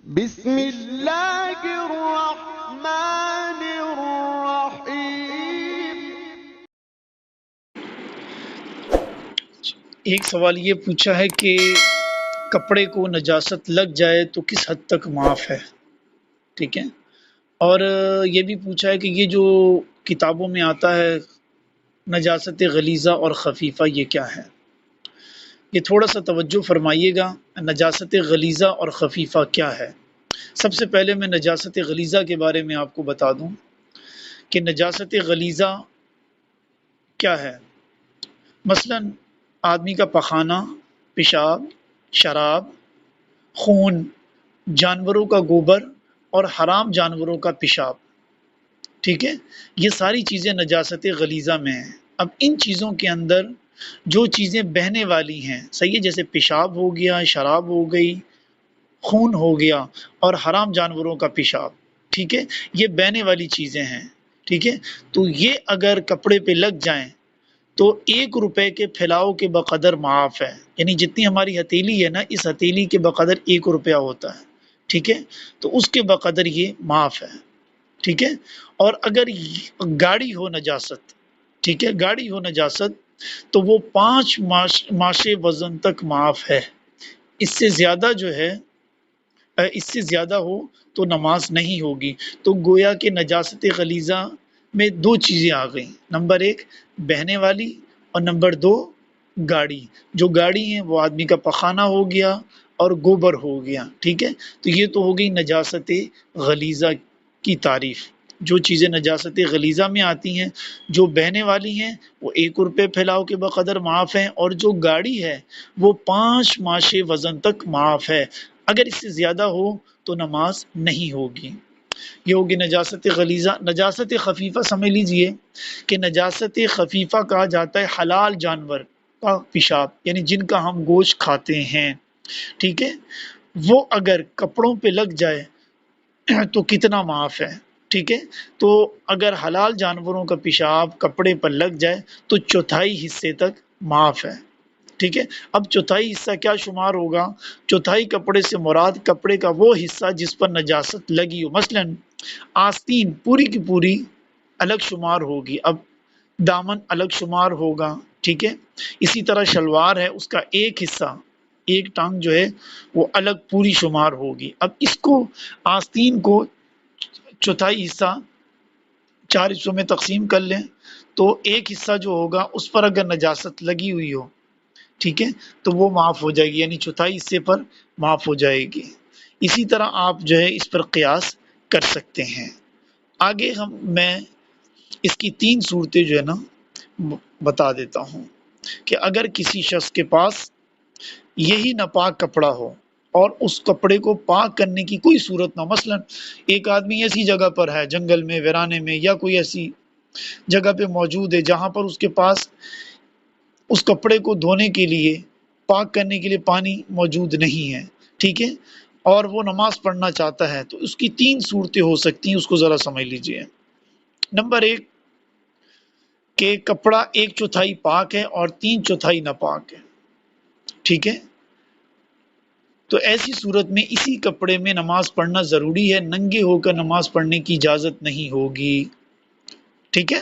بسم اللہ الرحمن الرحیم۔ ایک سوال یہ پوچھا ہے کہ کپڑے کو نجاست لگ جائے تو کس حد تک معاف ہے؟ ٹھیک ہے، اور یہ بھی پوچھا ہے کہ یہ جو کتابوں میں آتا ہے نجاست غلیظہ اور خفیفہ، یہ کیا ہے؟ یہ تھوڑا سا توجہ فرمائیے گا، نجاست غلیظہ اور خفیفہ کیا ہے؟ سب سے پہلے میں نجاست غلیظہ کے بارے میں آپ کو بتا دوں کہ نجاست غلیظہ کیا ہے۔ مثلا آدمی کا پخانہ، پیشاب، شراب، خون، جانوروں کا گوبر اور حرام جانوروں کا پیشاب، ٹھیک ہے، یہ ساری چیزیں نجاست غلیظہ میں ہیں۔ اب ان چیزوں کے اندر جو چیزیں بہنے والی ہیں، صحیح ہے، جیسے پیشاب ہو گیا، شراب ہو گئی، خون ہو گیا اور حرام جانوروں کا پیشاب، ٹھیک ہے، یہ بہنے والی چیزیں ہیں، ٹھیک ہے، تو یہ اگر کپڑے پہ لگ جائیں تو 1 روپے کے پھیلاؤ کے بقدر معاف ہے، یعنی جتنی ہماری ہتھیلی ہے نا، اس ہتھیلی کے بقدر 1 روپیہ ہوتا ہے، ٹھیک ہے، تو اس کے بقدر یہ معاف ہے، ٹھیک ہے۔ اور اگر گاڑی ہو نجاست، ٹھیک ہے، گاڑی ہو نجاست تو وہ 5 ماشے وزن تک معاف ہے، اس سے زیادہ جو ہے، اس سے زیادہ ہو تو نماز نہیں ہوگی۔ تو گویا کہ نجاست غلیظہ میں 2 چیزیں آ گئیں، نمبر 1 بہنے والی اور نمبر 2 گاڑی۔ جو گاڑی ہیں وہ آدمی کا پخانہ ہو گیا اور گوبر ہو گیا، ٹھیک ہے، تو یہ تو ہو گئی نجاست غلیظہ کی تعریف۔ جو چیزیں نجاست غلیظہ میں آتی ہیں، جو بہنے والی ہیں، وہ 1 روپے پھیلاؤ کے بقدر معاف ہیں، اور جو گاڑی ہے وہ 5 ماشے وزن تک معاف ہے، اگر اس سے زیادہ ہو تو نماز نہیں ہوگی۔ یہ ہوگی نجاست غلیظہ۔ نجاست خفیفہ سمجھ لیجئے کہ نجاست خفیفہ کہا جاتا ہے حلال جانور کا پیشاب، یعنی جن کا ہم گوشت کھاتے ہیں، ٹھیک ہے، وہ اگر کپڑوں پہ لگ جائے تو کتنا معاف ہے، ٹھیک ہے، تو اگر حلال جانوروں کا پیشاب کپڑے پر لگ جائے تو 1/4 حصے تک معاف ہے، ٹھیک ہے۔ اب 1/4 حصہ کیا شمار ہوگا؟ 1/4 کپڑے سے مراد کپڑے کا وہ حصہ جس پر نجاست لگی ہو، مثلا آستین پوری کی پوری الگ شمار ہوگی، اب دامن الگ شمار ہوگا، ٹھیک ہے، اسی طرح شلوار ہے، اس کا ایک حصہ، ایک ٹانگ جو ہے وہ الگ پوری شمار ہوگی۔ اب اس کو آستین کو 1/4 حصہ 4 حصوں میں تقسیم کر لیں تو ایک حصہ جو ہوگا اس پر اگر نجاست لگی ہوئی ہو، ٹھیک ہے، تو وہ معاف ہو جائے گی، یعنی 1/4 حصے پر معاف ہو جائے گی۔ اسی طرح آپ جو ہے اس پر قیاس کر سکتے ہیں۔ آگے میں اس کی 3 صورتیں جو ہے نا بتا دیتا ہوں کہ اگر کسی شخص کے پاس یہی ناپاک کپڑا ہو اور اس کپڑے کو پاک کرنے کی کوئی صورت نہ ہو، مثلا ایک آدمی ایسی جگہ پر ہے، جنگل میں، ویرانے میں، یا کوئی ایسی جگہ پہ موجود ہے جہاں پر اس کے پاس اس کپڑے کو دھونے کے لیے، پاک کرنے کے لیے پانی موجود نہیں ہے، ٹھیک ہے، اور وہ نماز پڑھنا چاہتا ہے، تو اس کی 3 صورتیں ہو سکتی ہیں، اس کو ذرا سمجھ لیجئے۔ نمبر 1 کہ کپڑا 1/4 پاک ہے اور 3/4 ناپاک ہے، ٹھیک ہے، تو ایسی صورت میں اسی کپڑے میں نماز پڑھنا ضروری ہے، ننگے ہو کر نماز پڑھنے کی اجازت نہیں ہوگی، ٹھیک ہے،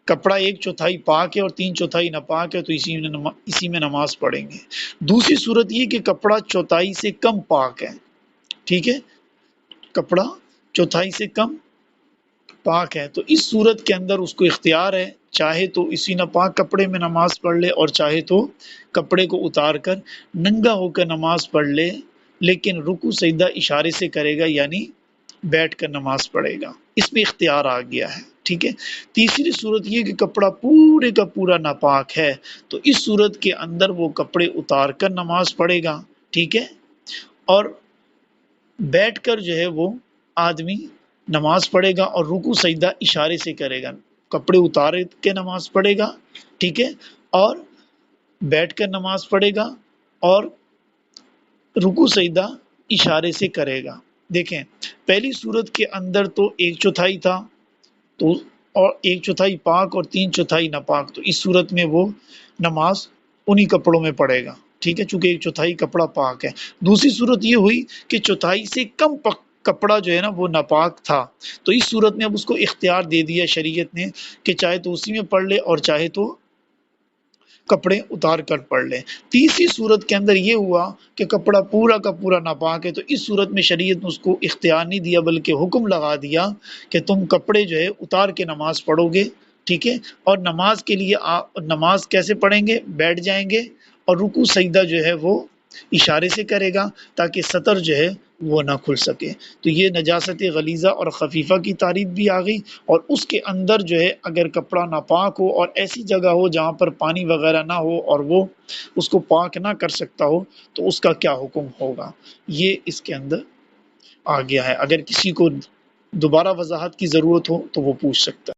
کپڑا 1/4 پاک ہے اور 3/4 ناپاک ہے، تو اسی میں نماز پڑھیں گے۔ دوسری صورت یہ کہ کپڑا 1/4 سے کم پاک ہے، ٹھیک ہے، کپڑا 1/4 سے کم پاک ہے، تو اس صورت کے اندر اس کو اختیار ہے، چاہے تو اسی ناپاک کپڑے میں نماز پڑھ لے اور چاہے تو کپڑے کو اتار کر ننگا ہو کر نماز پڑھ لے، لیکن رکوع سجدہ اشارے سے کرے گا، یعنی بیٹھ کر نماز پڑھے گا، اس میں اختیار آ گیا ہے، ٹھیک ہے۔ تیسری صورت یہ کہ کپڑا پورے کا پورا ناپاک ہے، تو اس صورت کے اندر وہ کپڑے اتار کر نماز پڑھے گا، ٹھیک ہے، اور بیٹھ کر جو ہے وہ آدمی نماز پڑھے گا اور رکوع سجدہ اشارے سے کرے گا، کپڑے اتار کے نماز پڑھے گا، ٹھیک ہے، اور بیٹھ کر نماز پڑھے گا اور رکوع سجدہ اشارے سے کرے گا۔ دیکھیں پہلی صورت کے اندر تو 1/4 تھا، تو اور 1/4 پاک اور 3/4 ناپاک، تو اس صورت میں وہ نماز انہی کپڑوں میں پڑھے گا، ٹھیک ہے، چونکہ 1/4 کپڑا پاک ہے۔ دوسری صورت یہ ہوئی کہ 1/4 سے کم کپڑا جو ہے نا وہ ناپاک تھا، تو اس صورت میں اب اس کو اختیار دے دیا شریعت نے کہ چاہے تو اسی میں پڑھ لے اور چاہے تو کپڑے اتار کر پڑھ لیں۔ تیسری صورت کے اندر یہ ہوا کہ کپڑا پورا کا پورا ناپاک ہے، تو اس صورت میں شریعت نے اس کو اختیار نہیں دیا بلکہ حکم لگا دیا کہ تم کپڑے جو ہے اتار کے نماز پڑھو گے، ٹھیک ہے، اور نماز کے لیے نماز کیسے پڑھیں گے؟ بیٹھ جائیں گے اور رکوع سجدہ جو ہے وہ اشارے سے کرے گا تاکہ سطر جو ہے وہ نہ کھل سکے۔ تو یہ نجاست غلیظہ اور خفیفہ کی تعریف بھی آ گئی، اور اس کے اندر جو ہے اگر کپڑا ناپاک ہو اور ایسی جگہ ہو جہاں پر پانی وغیرہ نہ ہو اور وہ اس کو پاک نہ کر سکتا ہو تو اس کا کیا حکم ہوگا، یہ اس کے اندر آ گیا ہے۔ اگر کسی کو دوبارہ وضاحت کی ضرورت ہو تو وہ پوچھ سکتا ہے۔